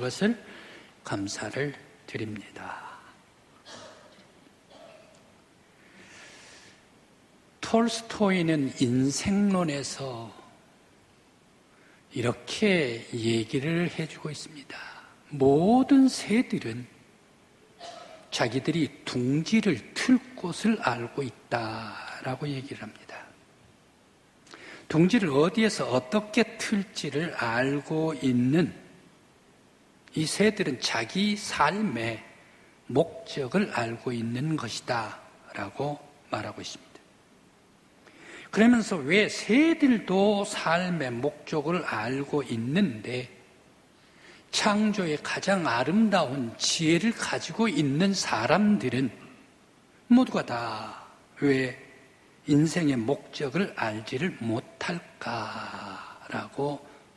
것을 감사를 드립니다. 톨스토이는 인생론에서 이렇게 얘기를 해주고 있습니다. 모든 새들은 자기들이 둥지를 틀 곳을 알고 있다라고 얘기를 합니다. 둥지를 어디에서 어떻게 틀지를 알고 있는 이 새들은 자기 삶의 목적을 알고 있는 것이다 라고 말하고 있습니다. 그러면서 왜 새들도 삶의 목적을 알고 있는데 창조의 가장 아름다운 지혜를 가지고 있는 사람들은 모두가 다 왜 인생의 목적을 알지를 못할까라고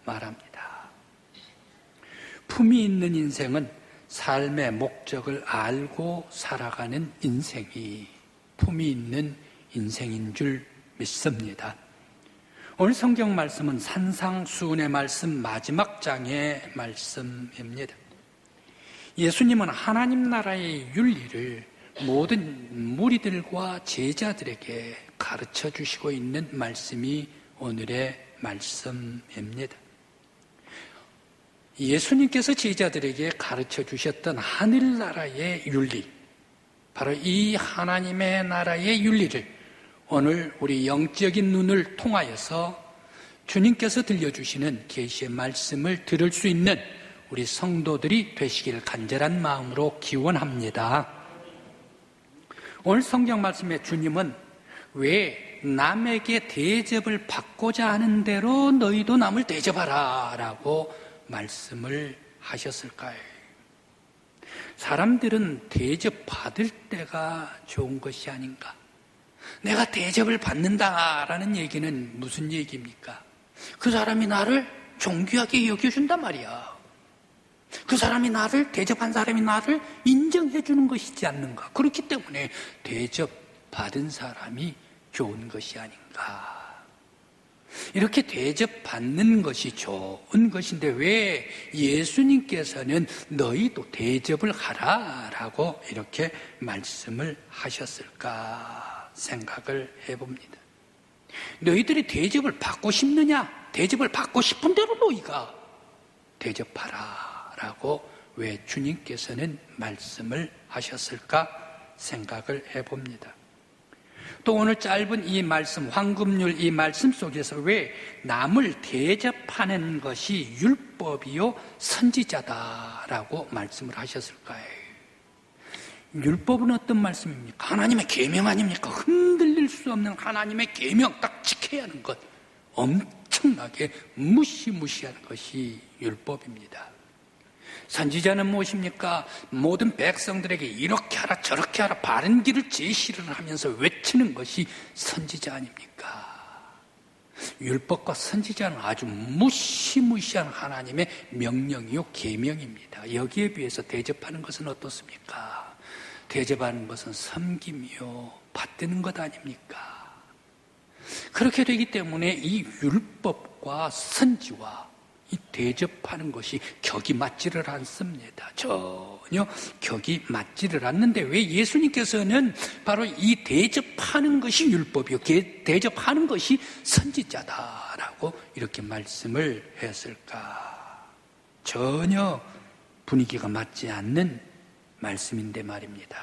말합니다. 품이 있는 인생은 삶의 목적을 알고 살아가는 인생이 품이 있는 인생인 줄 믿습니다. 오늘 성경 말씀은 산상수훈의 말씀 마지막 장의 말씀입니다. 예수님은 하나님 나라의 윤리를 모든 무리들과 제자들에게 가르쳐 주시고 있는 말씀이 오늘의 말씀입니다. 예수님께서 제자들에게 가르쳐 주셨던 하늘나라의 윤리, 바로 이 하나님의 나라의 윤리를 오늘 우리 영적인 눈을 통하여서 주님께서 들려주시는 계시의 말씀을 들을 수 있는 우리 성도들이 되시길 간절한 마음으로 기원합니다. 오늘 성경 말씀에 주님은 왜 남에게 대접을 받고자 하는 대로 너희도 남을 대접하라 라고 말씀을 하셨을까요? 사람들은 대접받을 때가 좋은 것이 아닌가? 내가 대접을 받는다라는 얘기는 무슨 얘기입니까? 그 사람이 나를 존귀하게 여겨준단 말이야. 그 사람이 나를, 대접한 사람이 나를 인정해 주는 것이지 않는가? 그렇기 때문에 대접받은 사람이 좋은 것이 아닌가? 이렇게 대접받는 것이 좋은 것인데 왜 예수님께서는 너희도 대접을 하라라고 이렇게 말씀을 하셨을까 생각을 해봅니다. 너희들이 대접을 받고 싶느냐? 대접을 받고 싶은 대로 너희가 대접하라 라고 왜 주님께서는 말씀을 하셨을까 생각을 해봅니다. 또 오늘 짧은 이 말씀, 황금률 이 말씀 속에서 왜 남을 대접하는 것이 율법이요 선지자다라고 말씀을 하셨을까요? 율법은 어떤 말씀입니까? 하나님의 계명 아닙니까? 흔들릴 수 없는 하나님의 계명 딱 지켜야 하는 것, 엄청나게 무시무시한 것이 율법입니다. 선지자는 무엇입니까? 모든 백성들에게 이렇게 하라 저렇게 하라 바른 길을 제시를 하면서 외치는 것이 선지자 아닙니까? 율법과 선지자는 아주 무시무시한 하나님의 명령이요 계명입니다. 여기에 비해서 대접하는 것은 어떻습니까? 대접하는 것은 섬김이요 받드는 것 아닙니까? 그렇게 되기 때문에 이 율법과 선지와 이 대접하는 것이 격이 맞지를 않습니다. 전혀 격이 맞지를 않는데 왜 예수님께서는 바로 이 대접하는 것이 율법이요 대접하는 것이 선지자다라고 이렇게 말씀을 했을까? 전혀 분위기가 맞지 않는 말씀인데 말입니다.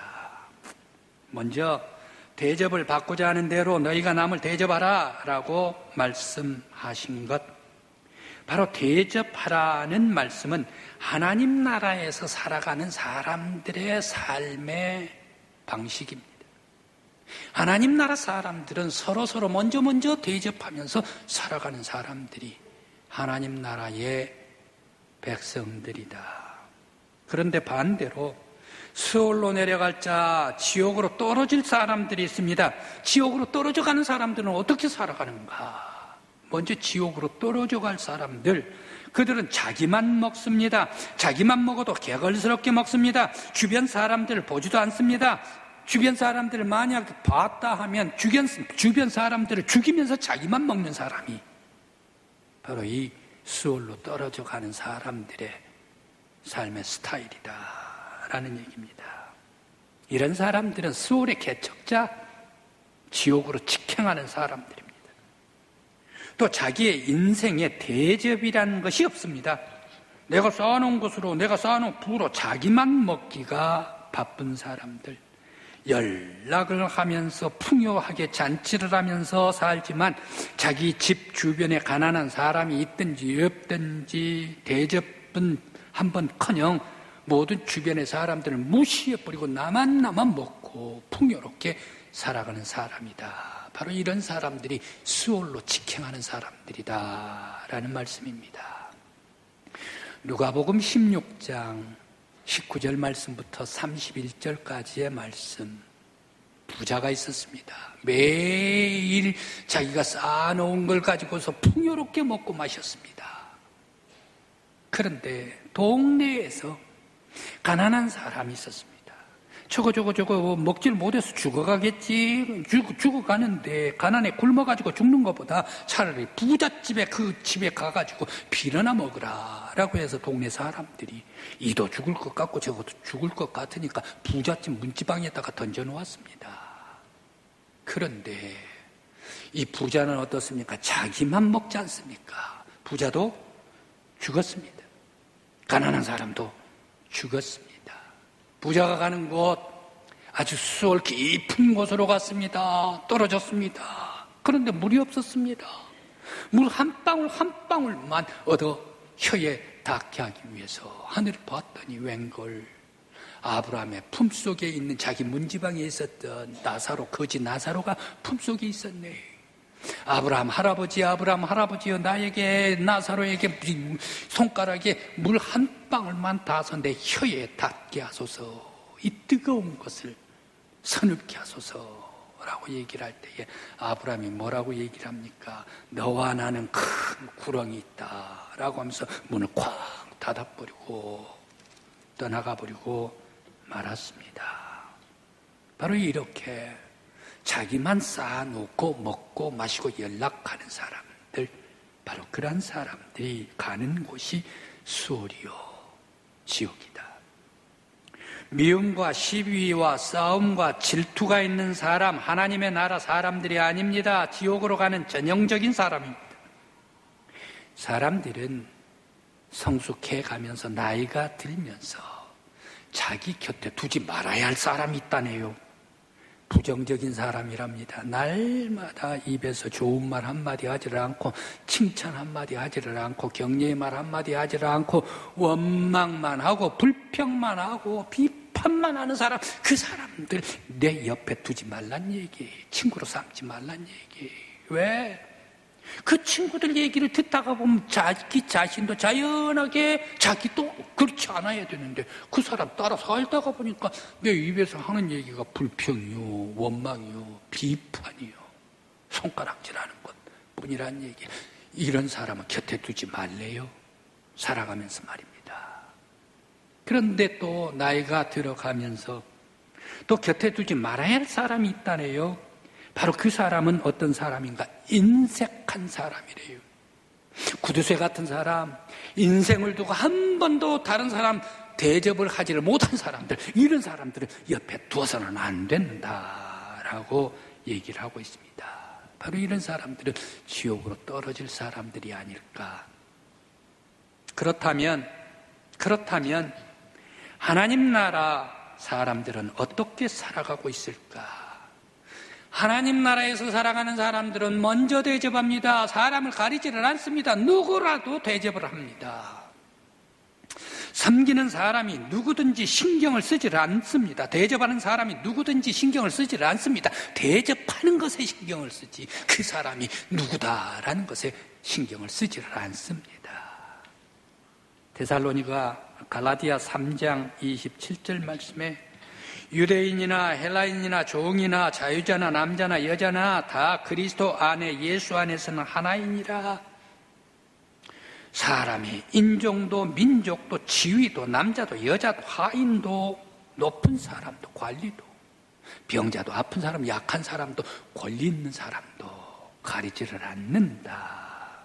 먼저 대접을 받고자 하는 대로 너희가 남을 대접하라 라고 말씀하신 것, 바로 대접하라는 말씀은 하나님 나라에서 살아가는 사람들의 삶의 방식입니다. 하나님 나라 사람들은 서로 먼저 대접하면서 살아가는 사람들이 하나님 나라의 백성들이다. 그런데 반대로 수월로 내려갈 자, 지옥으로 떨어질 사람들이 있습니다. 지옥으로 떨어져 가는 사람들은 어떻게 살아가는가? 먼저 지옥으로 떨어져 갈 사람들, 그들은 자기만 먹습니다. 자기만 먹어도 개걸스럽게 먹습니다. 주변 사람들을 보지도 않습니다. 주변 사람들을 만약 봤다 하면 주변 사람들을 죽이면서 자기만 먹는 사람이 바로 이 수월로 떨어져 가는 사람들의 삶의 스타일이다라는 얘기입니다. 이런 사람들은 수월의 개척자, 지옥으로 직행하는 사람들입니다. 또 자기의 인생에 대접이라는 것이 없습니다. 내가 쌓아놓은 것으로, 내가 쌓아놓은 부로 자기만 먹기가 바쁜 사람들, 연락을 하면서 풍요하게 잔치를 하면서 살지만 자기 집 주변에 가난한 사람이 있든지 없든지 대접은 한번커녕 모든 주변의 사람들을 무시해버리고 나만 먹고 풍요롭게 살아가는 사람이다. 바로 이런 사람들이 수월로 직행하는 사람들이다라는 말씀입니다. 누가복음 16장 19절 말씀부터 31절까지의 말씀. 부자가 있었습니다. 매일 자기가 쌓아놓은 걸 가지고서 풍요롭게 먹고 마셨습니다. 그런데 동네에서 가난한 사람이 있었습니다. 저거 먹질 못해서 죽어가겠지. 죽어가는데 가난에 굶어가지고 죽는 것보다 차라리 부잣집에 그 집에 가가지고 빌어나 먹으라 라고 해서 동네 사람들이 이도 죽을 것 같고 저것도 죽을 것 같으니까 부잣집 문지방에다가 던져놓았습니다. 그런데 이 부자는 어떻습니까? 자기만 먹지 않습니까? 부자도 죽었습니다. 가난한 사람도 죽었습니다. 부자가 가는 곳 아주 수월 깊은 곳으로 갔습니다. 떨어졌습니다. 그런데 물이 없었습니다. 물 한 방울만 얻어 혀에 닿게 하기 위해서 하늘을 봤더니 웬걸 아브라함의 품속에 있는 자기 문지방에 있었던 나사로, 거지 나사로가 품속에 있었네. 아브라함 할아버지여 나에게 나사로에게 손가락에 물 한 방울만 닿아서 내 혀에 닿게 하소서. 이 뜨거운 것을 서늘게 하소서라고 얘기를 할 때에 아브라함이 뭐라고 얘기를 합니까? 너와 나는 큰 구렁이 있다라고 하면서 문을 콱 닫아버리고 떠나가버리고 말았습니다. 바로 이렇게 자기만 쌓아놓고 먹고 마시고 연락하는 사람들, 바로 그런 사람들이 가는 곳이 수월이요 지옥이다. 미움과 시비와 싸움과 질투가 있는 사람, 하나님의 나라 사람들이 아닙니다. 지옥으로 가는 전형적인 사람입니다. 사람들은 성숙해 가면서 나이가 들면서 자기 곁에 두지 말아야 할 사람이 있다네요. 부정적인 사람이랍니다. 날마다 입에서 좋은 말 한마디 하지를 않고 칭찬 한마디 하지를 않고 격려의 말 한마디 하지를 않고 원망만 하고 불평만 하고 비판만 하는 사람, 그 사람들 내 옆에 두지 말란 얘기, 친구로 삼지 말란 얘기. 왜? 그 친구들 얘기를 듣다가 보면 자기 자신도 자연하게 자기도 그렇지 않아야 되는데 그 사람 따라 살다가 보니까 내 입에서 하는 얘기가 불평이요, 원망이요, 비판이요, 손가락질하는 것 뿐이란 얘기. 이런 사람은 곁에 두지 말래요. 살아가면서 말입니다. 그런데 또 나이가 들어가면서 또 곁에 두지 말아야 할 사람이 있다네요. 바로 그 사람은 어떤 사람인가? 인색한 사람이래요. 구두쇠 같은 사람, 인생을 두고 한 번도 다른 사람 대접을 하지를 못한 사람들, 이런 사람들을 옆에 두어서는 안 된다라고 얘기를 하고 있습니다. 바로 이런 사람들은 지옥으로 떨어질 사람들이 아닐까. 그렇다면 하나님 나라 사람들은 어떻게 살아가고 있을까? 하나님 나라에서 살아가는 사람들은 먼저 대접합니다. 사람을 가리지를 않습니다. 누구라도 대접을 합니다. 섬기는 사람이 누구든지 신경을 쓰지를 않습니다. 대접하는 사람이 누구든지 신경을 쓰지를 않습니다. 대접하는 것에 신경을 쓰지 그 사람이 누구다라는 것에 신경을 쓰지를 않습니다. 데살로니가 갈라디아 3장 27절 말씀에 유대인이나 헬라인이나 종이나 자유자나 남자나 여자나 다 그리스도 안에 예수 안에서는 하나이니라. 사람이 인종도 민족도 지위도 남자도 여자도 하인도 높은 사람도 관리도 병자도 아픈 사람 약한 사람도 권리 있는 사람도 가리지를 않는다.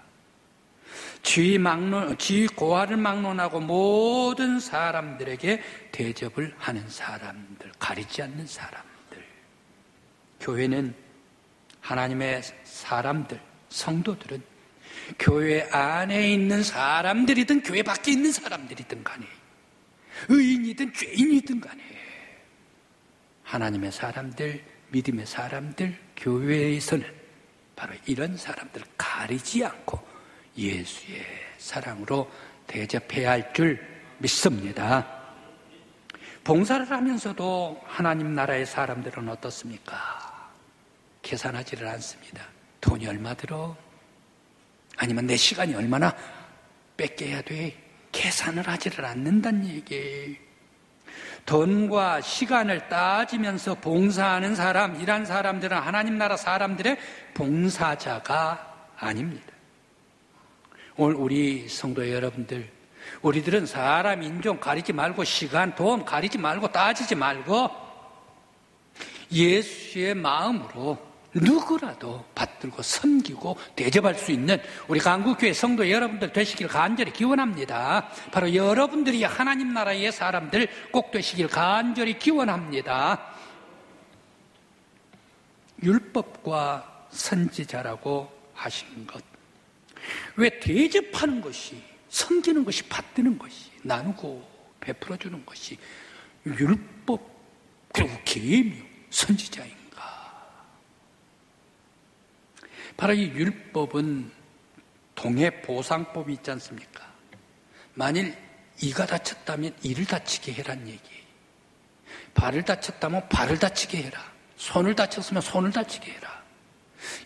지위 고하를 막론하고 모든 사람들에게 대접을 하는 사람들, 가리지 않는 사람들. 교회는 하나님의 사람들, 성도들은 교회 안에 있는 사람들이든 교회 밖에 있는 사람들이든 간에, 의인이든 죄인이든 간에 하나님의 사람들, 믿음의 사람들, 교회에서는 바로 이런 사람들을 가리지 않고 예수의 사랑으로 대접해야 할 줄 믿습니다. 봉사를 하면서도 하나님 나라의 사람들은 어떻습니까? 계산하지를 않습니다. 돈이 얼마 들어? 아니면 내 시간이 얼마나 뺏겨야 돼? 계산을 하지를 않는다는 얘기예요. 돈과 시간을 따지면서 봉사하는 사람, 이런 사람들은 하나님 나라 사람들의 봉사자가 아닙니다. 오늘 우리 성도 여러분들, 우리들은 사람, 인종 가리지 말고 시간, 돈 가리지 말고 따지지 말고 예수의 마음으로 누구라도 받들고 섬기고 대접할 수 있는 우리 강국교회 성도 여러분들 되시길 간절히 기원합니다. 바로 여러분들이 하나님 나라의 사람들 꼭 되시길 간절히 기원합니다. 율법과 선지자라고 하신 것, 왜 대접하는 것이, 섬기는 것이, 받드는 것이, 나누고 베풀어주는 것이 율법 그리고 계명, 선지자인가? 바로 이 율법은 동해보상법이 있지 않습니까? 만일 이가 다쳤다면 이를 다치게 해란 얘기예요. 발을 다쳤다면 발을 다치게 해라. 손을 다쳤으면 손을 다치게 해라.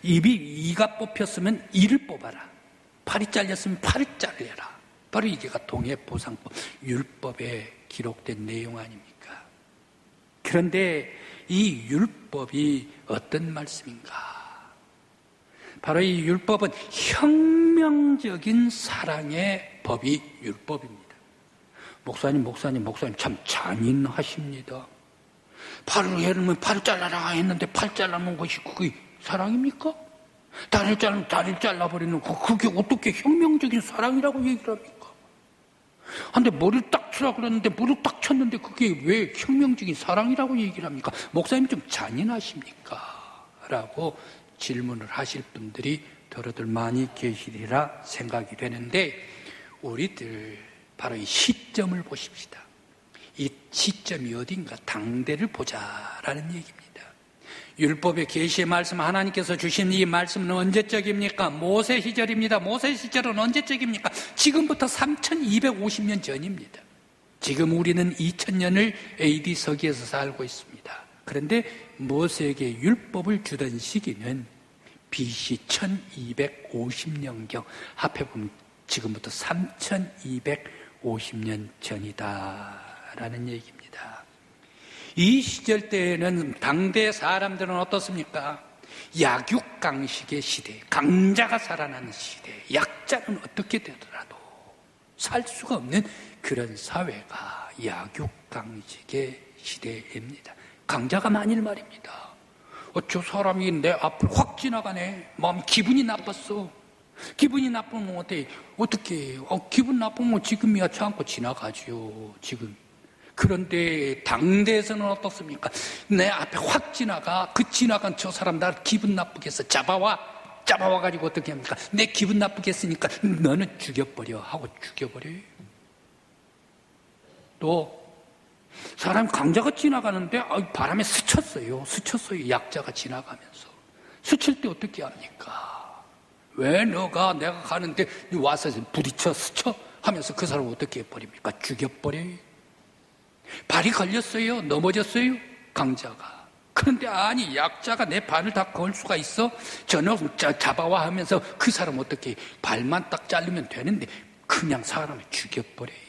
이가 뽑혔으면 이를 뽑아라. 팔이 잘렸으면 팔을 잘려라. 바로 이게가 동해보상법, 율법에 기록된 내용 아닙니까? 그런데 이 율법이 어떤 말씀인가? 바로 이 율법은 혁명적인 사랑의 법이 율법입니다. 목사님 참 잔인하십니다. 팔을 예르면 팔을 잘라라 했는데 팔 잘라놓은 것이 그게 사랑입니까? 다리를 자르면 다리를 잘라버리는 그게 어떻게 혁명적인 사랑이라고 얘기를 합니까? 근데 머리를 딱 치라 그랬는데 머리를 딱 쳤는데 그게 왜 혁명적인 사랑이라고 얘기를 합니까? 목사님 좀 잔인하십니까? 라고 질문을 하실 분들이 더러들 많이 계시리라 생각이 되는데, 우리들 바로 이 시점을 보십시다. 이 시점이 어딘가 당대를 보자라는 얘기입니다. 율법의 계시의 말씀, 하나님께서 주신 이 말씀은 언제적입니까? 모세 시절입니다. 모세 시절은 언제적입니까? 지금부터 3250년 전입니다. 지금 우리는 2000년을 AD 서기에서 살고 있습니다. 그런데 모세에게 율법을 주던 시기는 BC 1250년경, 합해보면 지금부터 3250년 전이다라는 얘기입니다. 이 시절 때에는 당대 사람들은 어떻습니까? 약육강식의 시대, 강자가 살아나는 시대, 약자는 어떻게 되더라도 살 수가 없는 그런 사회가 약육강식의 시대입니다. 강자가 만일 말입니다. 저 사람이 내 앞을 확 지나가네. 마음 기분이 나빴어. 기분이 나쁘면 어떻게 해요? 기분 나쁘면 지금이야 참고 지나가죠. 지금. 그런데 당대에서는 어떻습니까? 내 앞에 확 지나가. 그 지나간 저 사람 나를 기분 나쁘게 해서 잡아와가지고 어떻게 합니까? 내 기분 나쁘게 했으니까 너는 죽여버려 하고 죽여버려요. 또 사람 강자가 지나가는데 바람에 스쳤어요. 약자가 지나가면서. 스칠 때 어떻게 합니까? 왜 내가 가는데 와서 부딪혀 스쳐 하면서 그 사람 어떻게 해버립니까? 죽여버려요. 발이 걸렸어요. 넘어졌어요. 강자가. 그런데 아니 약자가 내 발을 다 걸 수가 있어? 저녁 잡아와 하면서 그 사람 어떻게 발만 딱 자르면 되는데 그냥 사람을 죽여버려요.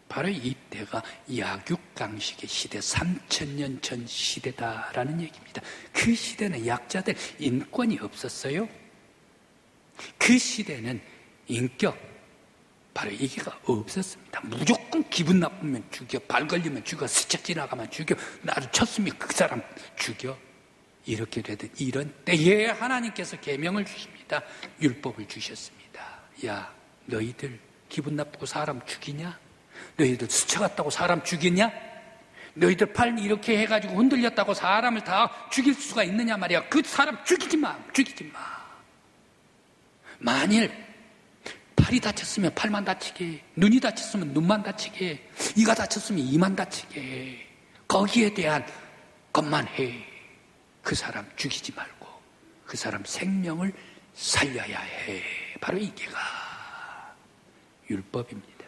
바로 이때가 약육강식의 시대, 3000년 전 시대다라는 얘기입니다. 그 시대는 약자들 인권이 없었어요. 그 시대는 인격, 바로 이게가 없었습니다. 무조건 기분 나쁘면 죽여, 발 걸리면 죽여, 스쳐 지나가면 죽여, 나를 쳤으면 그 사람 죽여. 이렇게 되던 이런 때에 하나님께서 계명을 주십니다. 율법을 주셨습니다. 야, 너희들 기분 나쁘고 사람 죽이냐? 너희들 스쳐갔다고 사람 죽이냐? 너희들 팔 이렇게 해가지고 흔들렸다고 사람을 다 죽일 수가 있느냐 말이야. 그 사람 죽이지 마. 만일 팔이 다쳤으면 팔만 다치게, 눈이 다쳤으면 눈만 다치게, 이가 다쳤으면 이만 다치게, 거기에 대한 것만 해. 그 사람 죽이지 말고 그 사람 생명을 살려야 해. 바로 이게가 율법입니다.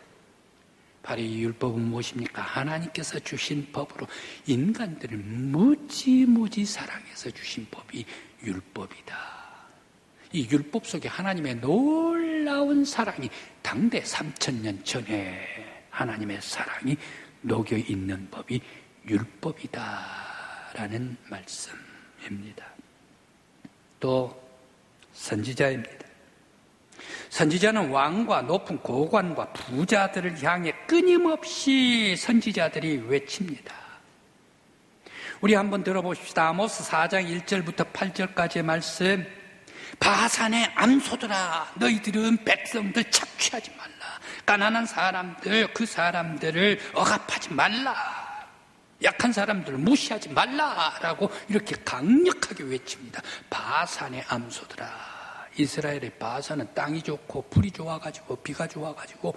바로 이 율법은 무엇입니까? 하나님께서 주신 법으로 인간들을 무지무지 사랑해서 주신 법이 율법이다. 이 율법 속에 하나님의 놀라운 사랑이 당대 3000년 전에 하나님의 사랑이 녹여 있는 법이 율법이다라는 말씀입니다. 또 선지자입니다. 선지자는 왕과 높은 고관과 부자들을 향해 끊임없이 선지자들이 외칩니다. 우리 한번 들어보십시다. 아모스 4장 1절부터 8절까지의 말씀. 바산의 암소들아, 너희들은 백성들 착취하지 말라. 가난한 사람들, 그 사람들을 억압하지 말라. 약한 사람들을 무시하지 말라라고 이렇게 강력하게 외칩니다. 바산의 암소들아. 이스라엘의 바산은 땅이 좋고 풀이 좋아가지고 비가 좋아가지고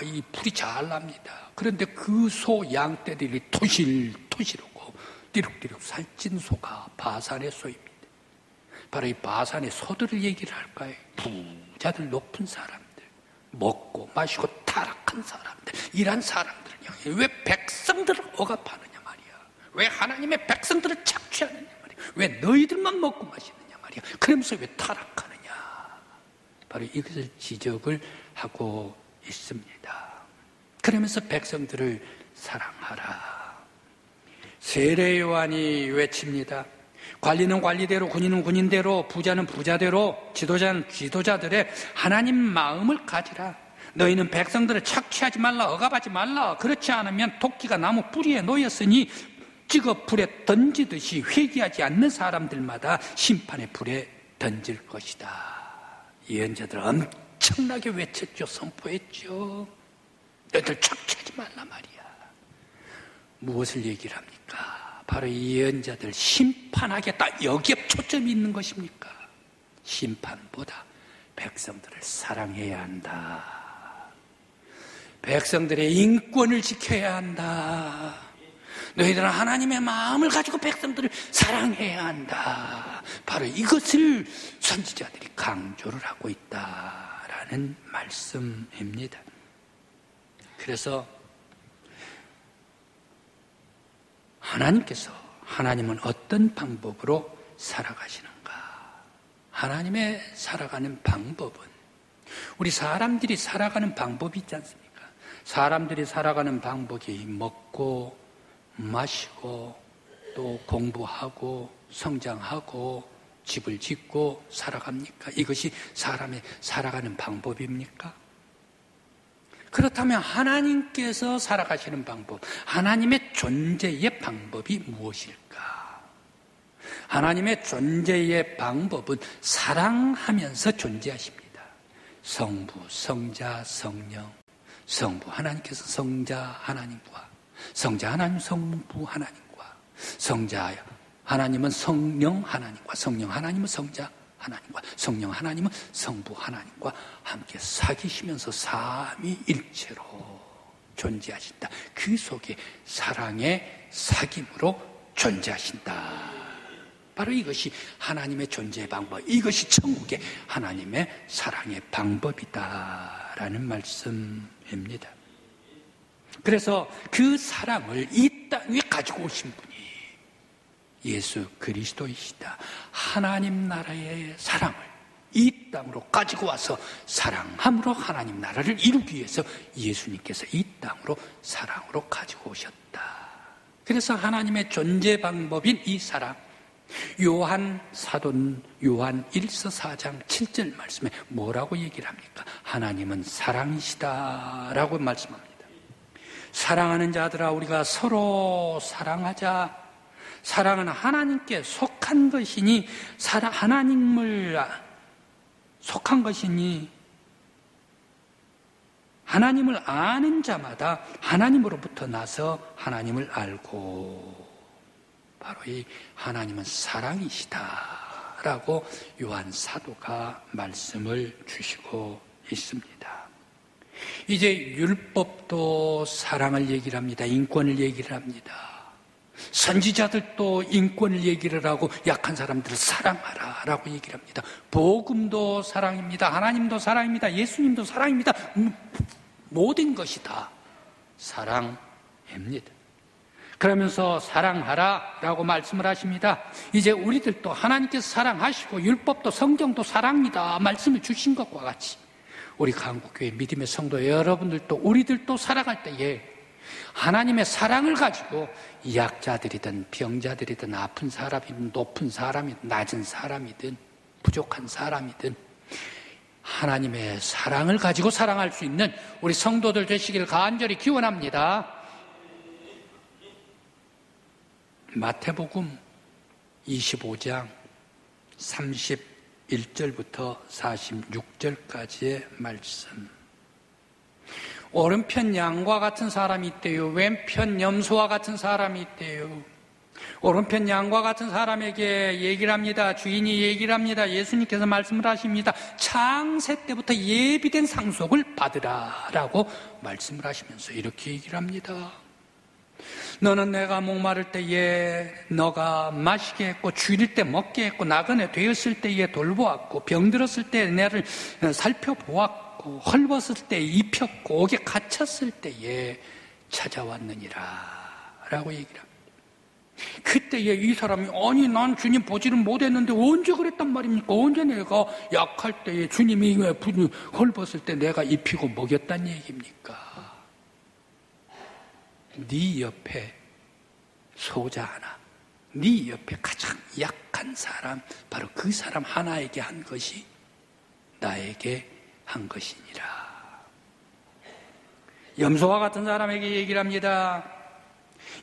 이 풀이 잘 납니다. 그런데 그 소 양떼들이 토실토실하고 띠룩띠룩 살찐 소가 바산의 소입니다. 바로 이 바산의 소들을 얘기를 할까요? 부자들, 높은 사람들, 먹고 마시고 타락한 사람들, 이런 사람들을 향해 왜 백성들을 억압하느냐 말이야. 왜 하나님의 백성들을 착취하느냐 말이야. 왜 너희들만 먹고 마시느냐 말이야. 그러면서 왜 타락하느냐. 바로 이것을 지적을 하고 있습니다. 그러면서 백성들을 사랑하라. 세례 요한이 외칩니다. 관리는 관리대로, 군인은 군인대로, 부자는 부자대로, 지도자는 지도자들의 하나님 마음을 가지라. 너희는 백성들을 착취하지 말라, 억압하지 말라. 그렇지 않으면 토끼가 나무 뿌리에 놓였으니 찍어 불에 던지듯이 회개하지 않는 사람들마다 심판의 불에 던질 것이다. 예언자들 엄청나게 외쳤죠. 선포했죠. 너희들 착취하지 말라 말이야. 무엇을 얘기를 합니까? 바로 이 예언자들 심판하겠다. 여기에 초점이 있는 것입니까? 심판보다 백성들을 사랑해야 한다. 백성들의 인권을 지켜야 한다. 너희들은 하나님의 마음을 가지고 백성들을 사랑해야 한다. 바로 이것을 선지자들이 강조를 하고 있다라는 말씀입니다. 그래서 하나님은 어떤 방법으로 살아가시는가? 하나님의 살아가는 방법은 우리 사람들이 살아가는 방법이 있지 않습니까? 사람들이 살아가는 방법이 먹고 마시고 또 공부하고 성장하고 집을 짓고 살아갑니까? 이것이 사람의 살아가는 방법입니까? 그렇다면 하나님께서 살아가시는 방법, 하나님의 존재의 방법이 무엇일까? 하나님의 존재의 방법은 사랑하면서 존재하십니다. 성부, 성자, 성령, 성부 하나님께서 성자 하나님과, 성자 하나님 성부 하나님과, 성자 하나님은 성령 하나님과, 성령 하나님은 성자 하나님과, 성령 하나님은 성부 하나님과 함께 사귀시면서 삼위일체로 존재하신다. 그 속에 사랑의 사귐으로 존재하신다. 바로 이것이 하나님의 존재의 방법, 이것이 천국의 하나님의 사랑의 방법이다라는 말씀입니다. 그래서 그 사랑을 이 땅에 가지고 오신 분이 예수 그리스도이시다. 하나님 나라의 사랑을 이 땅으로 가지고 와서 사랑함으로 하나님 나라를 이루기 위해서 예수님께서 이 땅으로 사랑으로 가지고 오셨다. 그래서 하나님의 존재 방법인 이 사랑, 요한 사도는 요한 1서 4장 7절 말씀에 뭐라고 얘기를 합니까? 하나님은 사랑이시다라고 말씀합니다. 사랑하는 자들아, 우리가 서로 사랑하자. 사랑은 하나님께 속한 것이니, 하나님을 속한 것이니, 하나님을 아는 자마다 하나님으로부터 나서 하나님을 알고, 바로 이 하나님은 사랑이시다라고 요한 사도가 말씀을 주시고 있습니다. 이제 율법도 사랑을 얘기를 합니다. 인권을 얘기를 합니다. 선지자들도 인권을 얘기를 하고 약한 사람들을 사랑하라라고 얘기를 합니다. 복음도 사랑입니다. 하나님도 사랑입니다. 예수님도 사랑입니다. 모든 것이 다 사랑입니다. 그러면서 사랑하라라고 말씀을 하십니다. 이제 우리들도 하나님께서 사랑하시고 율법도 성경도 사랑이다 말씀을 주신 것과 같이 우리 한국교회 믿음의 성도 여러분들도 우리들도 살아갈 때에 하나님의 사랑을 가지고 약자들이든 병자들이든 아픈 사람이든 높은 사람이든 낮은 사람이든 부족한 사람이든 하나님의 사랑을 가지고 사랑할 수 있는 우리 성도들 되시기를 간절히 기원합니다. 마태복음 25장 31절부터 46절까지의 말씀. 오른편 양과 같은 사람이 있대요. 왼편 염소와 같은 사람이 있대요. 오른편 양과 같은 사람에게 얘기를 합니다. 주인이 얘기를 합니다. 예수님께서 말씀을 하십니다. 창세 때부터 예비된 상속을 받으라 라고 말씀을 하시면서 이렇게 얘기를 합니다. 너는 내가 목마를 때에 너가 마시게 했고 줄일 때 먹게 했고 나그네 되었을 때에 돌보았고 병들었을 때 내를 살펴보았고 헐벗을 때 입혔고 옥에 갇혔을 때에 찾아왔느니라 라고 얘기를 합니다. 그때에 이 사람이 아니 난 주님 보지를 못했는데 언제 그랬단 말입니까? 언제 내가 약할 때에 주님이 헐벗을 때 내가 입히고 먹였단 얘기입니까? 네 옆에 소자 하나, 네 옆에 가장 약한 사람, 바로 그 사람 하나에게 한 것이 나에게 한 것이니라. 염소와 같은 사람에게 얘기를 합니다.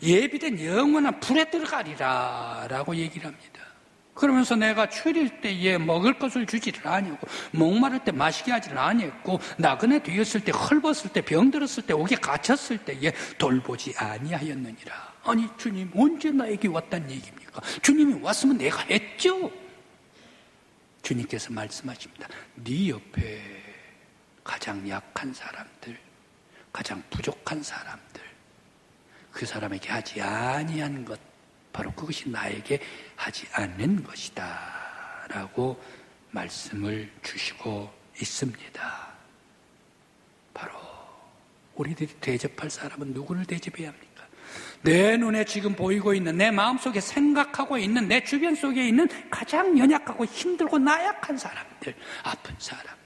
예비된 영원한 불에 들어가리라 라고 얘기를 합니다. 그러면서 내가 추릴 때에 먹을 것을 주지를 아니하고 목마를 때 마시게 하지를 아니했고 나그네 되었을 때 헐벗을 때 병들었을 때 옥에 갇혔을 때에 돌보지 아니하였느니라. 아니 주님 언제 나에게 왔단 얘기입니까? 주님이 왔으면 내가 했죠. 주님께서 말씀하십니다. 네 옆에 가장 약한 사람들, 가장 부족한 사람들, 그 사람에게 하지 아니한 것, 바로 그것이 나에게 하지 않는 것이다 라고 말씀을 주시고 있습니다. 바로 우리들이 대접할 사람은 누구를 대접해야 합니까? 내 눈에 지금 보이고 있는, 내 마음속에 생각하고 있는, 내 주변 속에 있는 가장 연약하고 힘들고 나약한 사람들, 아픈 사람들,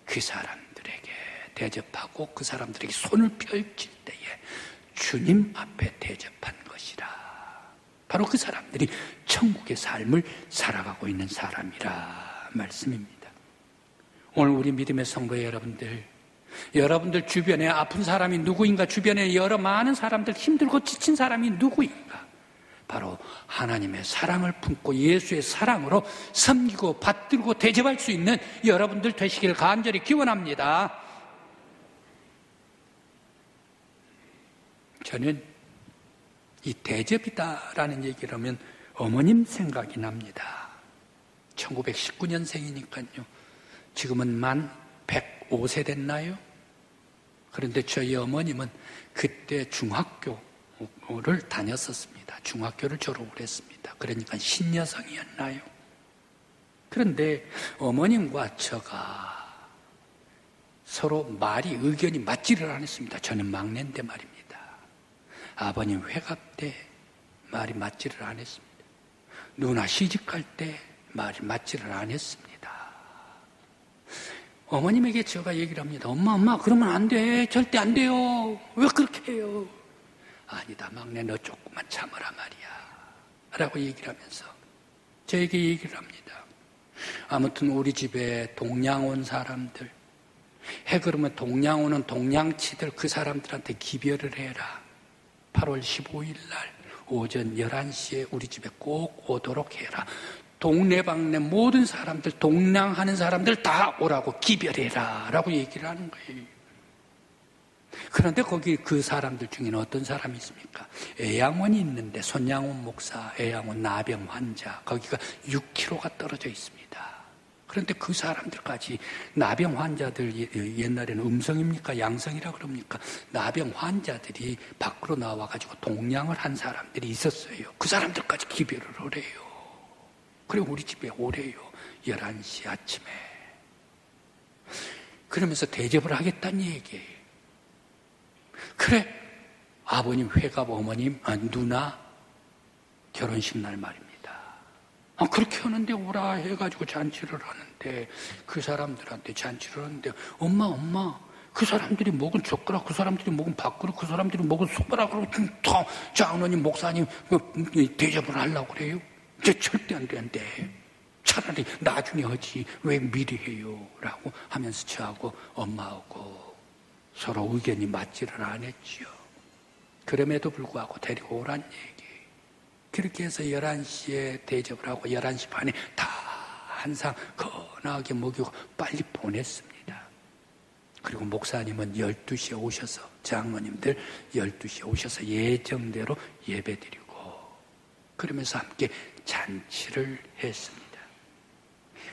그 사람들에게 대접하고 그 사람들에게 손을 펼칠 때에 주님 앞에 대접한 것이라. 바로 그 사람들이 천국의 삶을 살아가고 있는 사람이라 말씀입니다. 오늘 우리 믿음의 성도 여러분들 주변에 아픈 사람이 누구인가? 주변에 여러 많은 사람들, 힘들고 지친 사람이 누구인가? 바로 하나님의 사랑을 품고 예수의 사랑으로 섬기고 받들고 대접할 수 있는 여러분들 되시기를 간절히 기원합니다. 저는 이 대접이다라는 얘기를 하면 어머님 생각이 납니다. 1919년생이니까요. 지금은 만 105세 됐나요? 그런데 저희 어머님은 그때 중학교를 다녔었습니다. 중학교를 졸업을 했습니다. 그러니까 신여성이었나요? 그런데 어머님과 저가 서로 의견이 맞지를 않았습니다. 저는 막내인데 말입니다. 아버님 회갑 때 말이 맞지를 않았습니다. 누나 시집갈 때 말이 맞지를 않았습니다. 어머님에게 제가 얘기를 합니다. 엄마 그러면 안 돼. 절대 안 돼요. 왜 그렇게 해요? 아니다 막내 너 조금만 참으라 말이야 라고 얘기를 하면서 저에게 얘기를 합니다. 아무튼 우리 집에 동양 온 사람들, 해 그러면 동양 오는 동양치들 그 사람들한테 기별을 해라. 8월 15일 날 오전 11시에 우리 집에 꼭 오도록 해라. 동네방네 모든 사람들, 동양하는 사람들 다 오라고 기별해라 라고 얘기를 하는 거예요. 그런데 거기 그 사람들 중에는 어떤 사람이 있습니까? 애양원이 있는데 손양원 목사, 애양원 나병 환자, 거기가 6km가 떨어져 있습니다. 그런데 그 사람들까지 나병 환자들, 옛날에는 음성입니까? 양성이라 그럽니까? 나병 환자들이 밖으로 나와가지고 동냥을 한 사람들이 있었어요. 그 사람들까지 기별을 하래요. 그리고 우리 집에 오래요. 11시 아침에. 그러면서 대접을 하겠다는 얘기예요. 그래, 아버님 회갑, 어머님, 누나 결혼식 날 말입니다. 그렇게 하는데 오라 해가지고 잔치를 하는데 그 사람들한테 잔치를 하는데 엄마 그 사람들이 먹은 젓가락, 그 사람들이 먹은 밥그릇, 그 사람들이 먹은 숟가락으로 다 장로님, 목사님 대접을 하려고 그래요? 이제 절대 안 되는데 차라리 나중에 하지 왜 미리 해요? 라고 하면서 저하고 엄마하고 서로 의견이 맞지를 않았지요. 그럼에도 불구하고 데리고 오란 얘기. 그렇게 해서 11시에 대접을 하고 11시 반에 다 한상 건하게 먹이고 빨리 보냈습니다. 그리고 목사님은 12시에 오셔서, 장로님들 12시에 오셔서 예정대로 예배드리고 그러면서 함께 잔치를 했습니다.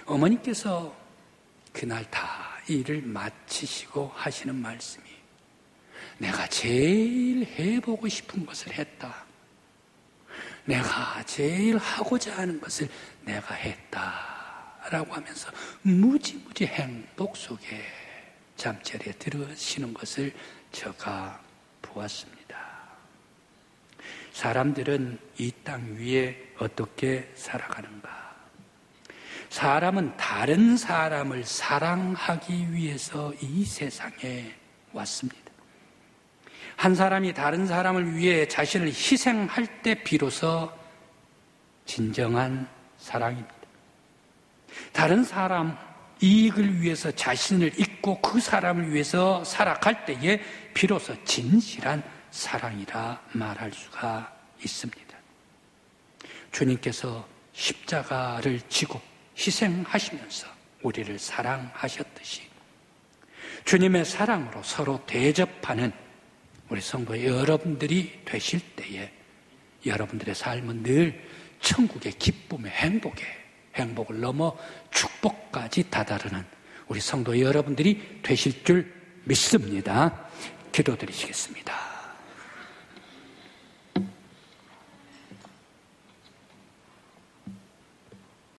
어머니께서 그날 다 일을 마치시고 하시는 말씀이 내가 제일 해보고 싶은 것을 했다. 내가 제일 하고자 하는 것을 내가 했다라고 하면서 무지무지 행복 속에 잠자리에 들으시는 것을 제가 보았습니다. 사람들은 이 땅 위에 어떻게 살아가는가? 사람은 다른 사람을 사랑하기 위해서 이 세상에 왔습니다. 한 사람이 다른 사람을 위해 자신을 희생할 때 비로소 진정한 사랑입니다. 다른 사람 이익을 위해서 자신을 잊고 그 사람을 위해서 살아갈 때에 비로소 진실한 사랑이라 말할 수가 있습니다. 주님께서 십자가를 지고 희생하시면서 우리를 사랑하셨듯이 주님의 사랑으로 서로 대접하는 우리 성도 여러분들이 되실 때에 여러분들의 삶은 늘 천국의 기쁨의 행복을 넘어 축복까지 다다르는 우리 성도 여러분들이 되실 줄 믿습니다. 기도드리시겠습니다.